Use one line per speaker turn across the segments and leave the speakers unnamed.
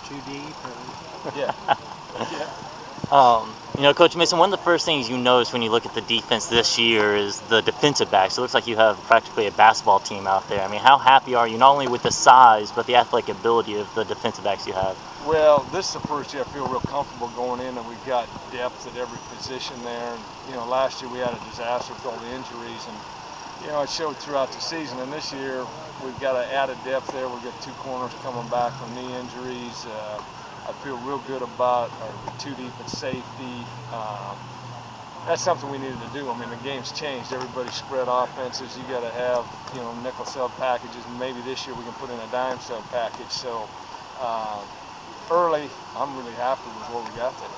too deep? Or...
Yeah. Yeah.
Coach Mason, one of the first things you notice when you look at the defense this year is the defensive backs. It looks like you have practically a basketball team out there. I mean, how happy are you not only with the size, but the athletic ability of the defensive backs you have?
Well, this is the first year I feel real comfortable going in, and we've got depth at every position there. And, last year we had a disaster with all the injuries, and, it showed throughout the season. And this year we've got an added depth there. We've got 2 corners coming back from knee injuries. I feel real good about our 2 deep at safety. That's something we needed to do. I mean, the game's changed. Everybody's spread offenses. You got to have, nickel sub packages, and maybe this year we can put in a dime sub package. So early, I'm really happy with what we got there.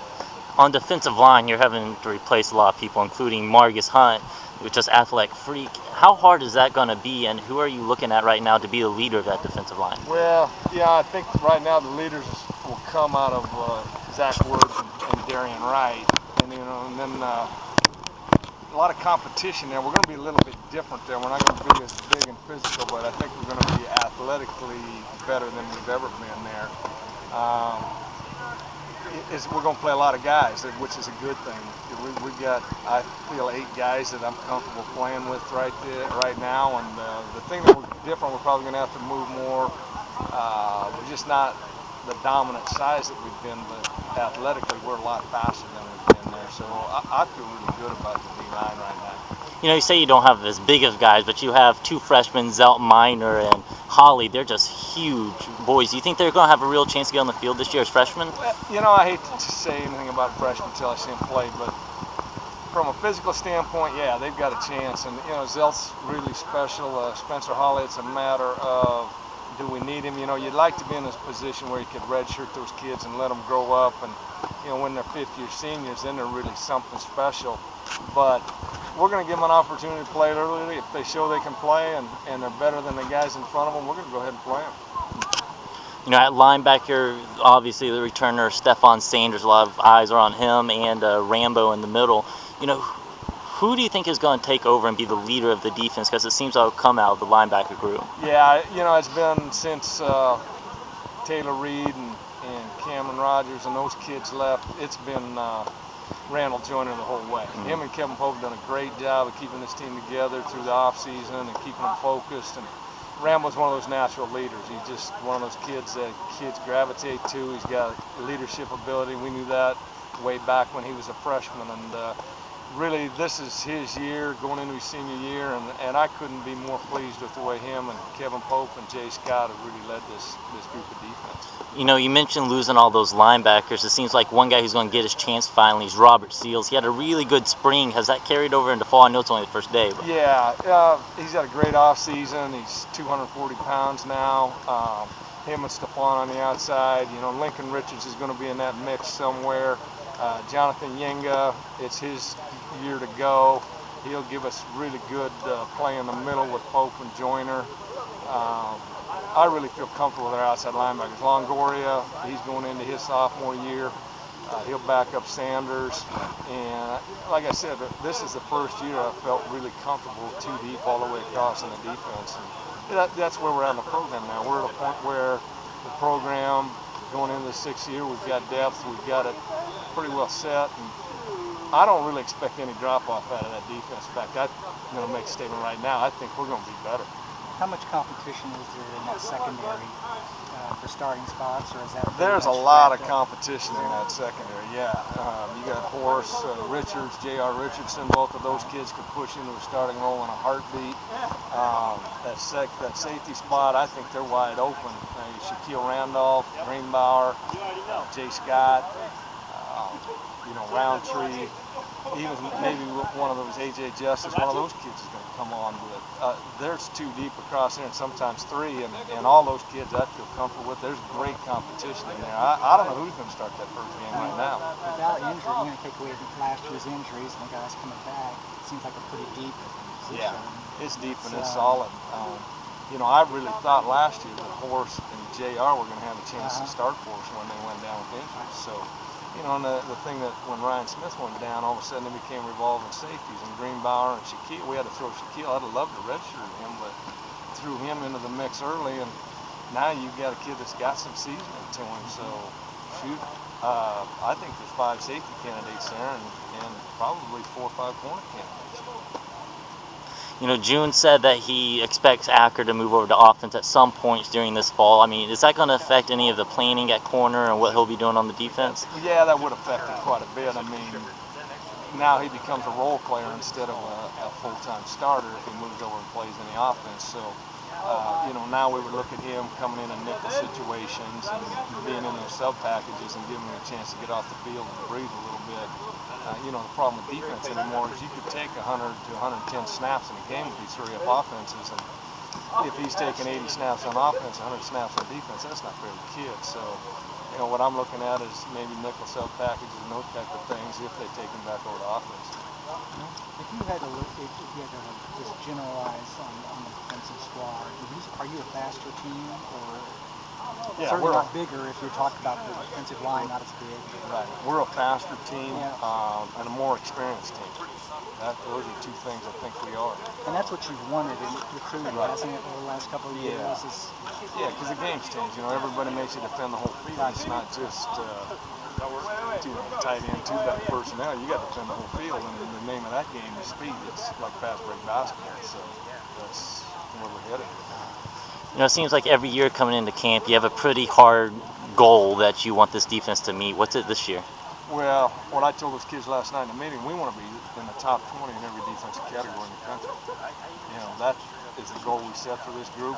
On defensive line, you're having to replace a lot of people, including Marcus Hunt, who's just athletic freak. How hard is that going to be, and who are you looking at right now to be the leader of that defensive line?
Well, I think right now the leaders will come out of Zach Words and Darian Wright, and then a lot of competition there. We're going to be a little bit different there. We're not going to be as big and physical, but I think we're going to be athletically better than we've ever been there. We're going to play a lot of guys, which is a good thing. We've got, I feel, 8 guys that I'm comfortable playing with right now. And the thing that we're different, we're probably going to have to move more. We're just not the dominant size that we've been, but athletically we're a lot faster than we've been there. So I feel really good about the D-line right now.
You say you don't have as big of guys, but you have 2 freshmen, Zelt Minor and Holly. They're just huge boys. Do you think they're going to have a real chance to get on the field this year as freshmen?
Well, I hate to say anything about freshmen until I see them play, but from a physical standpoint, yeah, they've got a chance. And, Zelt's really special. Spencer Holly, it's a matter of, do we need him? You'd like to be in this position where you could redshirt those kids and let them grow up. And, when they're 5th-year seniors, then they're really something special. But we're going to give them an opportunity to play early. If they show they can play and they're better than the guys in front of them, we're going to go ahead and play them.
At linebacker, obviously the returner, Stephon Sanders, a lot of eyes are on him, and Rambo in the middle. Who do you think is going to take over and be the leader of the defense? Because it seems to come out of the linebacker group.
Yeah, it's been since Taylor Reed and Cameron Rogers and those kids left, it's been Randall Joyner the whole way. Mm-hmm. Him and Kevin Pope have done a great job of keeping this team together through the offseason and keeping them focused. And Randall's one of those natural leaders. He's just one of those kids that kids gravitate to. He's got leadership ability. We knew that way back when he was a freshman. And really, this is his year, going into his senior year, and I couldn't be more pleased with the way him and Kevin Pope and Jay Scott have really led this group of defense.
You mentioned losing all those linebackers. It seems like one guy who's going to get his chance finally is Robert Seals. He had a really good spring. Has that carried over into fall? I know it's only the first day. But.
Yeah, he's had a great offseason. He's 240 pounds now. Him and Stephon on the outside. Lincoln Richards is going to be in that mix somewhere. Jonathan Yenga, it's his year to go. He'll give us really good play in the middle with Pope and Joyner. I really feel comfortable with our outside linebackers. Longoria, he's going into his sophomore year. He'll back up Sanders. And like I said, this is the first year I felt really comfortable 2 deep all the way across in the defense. And that's where we're at in the program now. We're at a point where the program, going into the 6th year, we've got depth, we've got it pretty well set. And I don't really expect any drop-off out of that defense. In fact, I'm going to make a statement right now. I think we're going to be better.
How much competition is there in that secondary for starting spots, or is that?
There's a lot of competition in that secondary. Yeah, you got Horace Richards, J.R. Richardson. Both of those kids could push into a starting role in a heartbeat. That safety spot, I think they're wide open. Shaquille Randolph, Greenbauer, Jay Scott, Roundtree. Even maybe one of those A.J. Justice, one of those kids is going to come on with. There's 2 deep across there and sometimes 3, and all those kids I feel comfortable with. There's great competition in there. I don't know who's going to start that first game right now.
Without injury, you're going to take away last year's injuries and the guys coming back. It seems like a pretty deep position.
Yeah, it's deep and it's solid. I really thought last year that Horace and J.R. were going to have a chance to start for us when they went down with injuries. So. And the thing that when Ryan Smith went down, all of a sudden it became revolving safeties, and Greenbauer and Shaquille. We had to throw Shaquille. I'd have loved to redshirt him, but threw him into the mix early, and now you've got a kid that's got some seasoning to him. So, shoot, I think there's 5 safety candidates there and probably 4 or 5 corner candidates.
You know, June said that he expects Acker to move over to offense at some points during this fall. I mean, is that going to affect any of the planning at corner and what he'll be doing on the defense?
Yeah, that would affect it quite a bit. I mean, now he becomes a role player instead of a full-time starter if he moves over and plays in the offense. So, you know, now we would look at him coming in nickel situations and being in those sub packages and giving him a chance to get off the field and breathe a little bit. You know, the problem with defense anymore is you could take 100 to 110 snaps in a game with these 3-up offenses, and if he's taking 80 snaps on offense, 100 snaps on defense, that's not fair to the kids. So, you know, what I'm looking at is maybe nickel sub packages and those type of things if they take him back over to offense.
If you had to look, if you had to just generalize on the defensive squad, are you a faster team, or
Yeah,
certainly not bigger if you're talking about the defensive line not as big?
Right, we're a faster team,
Yeah.
and a more experienced team. Those are 2 things I think we are.
And that's what you've wanted in recruiting, hasn't it, over the last couple of years?
Yeah, because the game's changed. You know, everybody makes you defend the whole field. It's not just tight end, 2-back personnel. You got to defend the whole field, and the name of that game is speed. It's like fast break basketball. So that's where we're headed.
You know, it seems like every year coming into camp, you have a pretty hard goal that you want this defense to meet. What's it this year?
Well, what I told those kids last night in the meeting, we want to be in the top 20 in every defensive category in the country. You know, that is the goal we set for this group.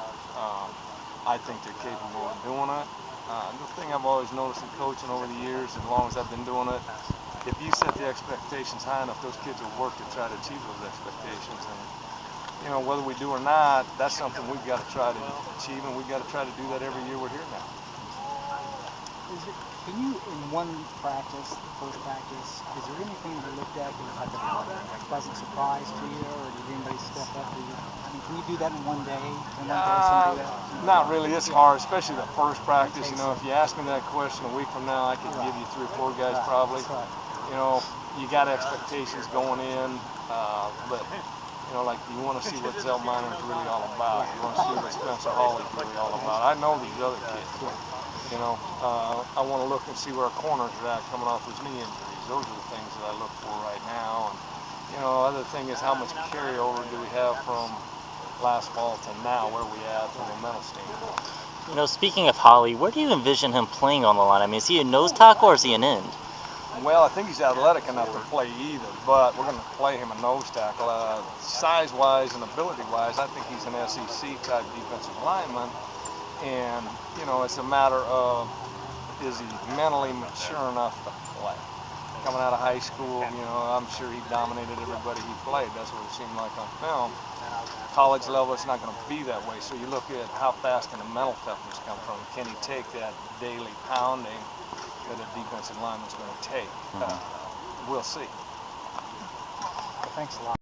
I think they're capable of doing it. The thing I've always noticed in coaching over the years, as long as I've been doing it, if you set the expectations high enough, those kids will work to try to achieve those expectations. And, you know, whether we do or not, that's something we've got to try to achieve, and we've got to try to do that every year we're here now.
Can you, in one practice, the first practice, is there anything you looked at that was like a pleasant surprise to you, or did anybody step up to you? I mean, can you do that in one day? Can one person do that?
Not really. It's hard, especially the first practice. You know, if you ask me that question a week from now, I could give you 3 or 4 guys probably. You know, you got expectations going in, but you know, like you want to see what Zell Minor's really all about. You want to see what Spencer Hawley's really all about. I know these other kids. You know, I want to look and see where our corners are at coming off those knee injuries. Those are the things that I look for right now. And, you know, other thing is how much carryover do we have from last fall to now, where we at from a mental standpoint.
You know, speaking of Holly, where do you envision him playing on the line? I mean, is he a nose tackle or is he an end?
Well, I think he's athletic enough to play either, but we're going to play him a nose tackle. Size-wise and ability-wise, I think he's an SEC-type defensive lineman. And, you know, it's a matter of, is he mentally mature enough to play? Coming out of high school, you know, I'm sure he dominated everybody he played. That's what it seemed like on film. College level, it's not going to be that way. So you look at how fast can the mental toughness come from. Can he take that daily pounding that a defensive lineman's going to take? We'll see.
Well, thanks a lot.